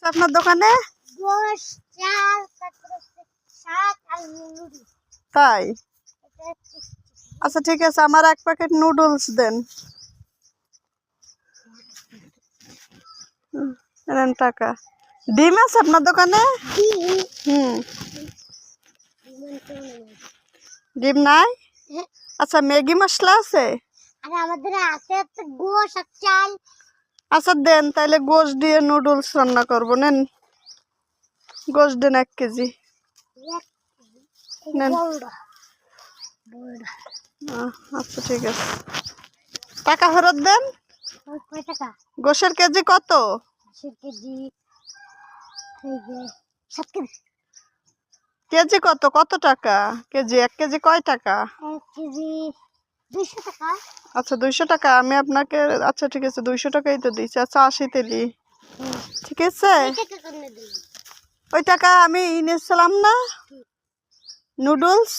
আপনার দোকানে? গোশ, চাল, তারপরে শাক আর নুডলস। তাই? আচ্ছা ঠিক আছে, আমার 1 প্যাকেট নুডলস দেন। নেন টাকা। ডিম আছে আপনার দোকানে? হুম, ডিম নাই? আচ্ছা ম্যাগি মশলা আছে? আর আমাদের আছে গোশ আর চাল। আচ্ছা দেন, তাহলে গোশ দিয়ে নুডলস রান্না করবো। নেন গোশ দেন 1 কেজি। নেন। আচ্ছা ঠিক আছে, টাকা ফেরত দেন। কয় টাকা? গোশের কেজি কত? কেজি এই যে 7 কেজি। কেজি কত? কত টাকা কেজি? 1 কেজি কয় টাকা? 1 কেজি 200 টাকা। আচ্ছা 200 টাকা আমি আপনাকে। আচ্ছা ঠিক আছে, 200 টাকাই তো দিচ্ছি। আচ্ছা 80 তেলি ঠিক আছে। ওই টাকা আমি এনেছিলাম না নুডলস।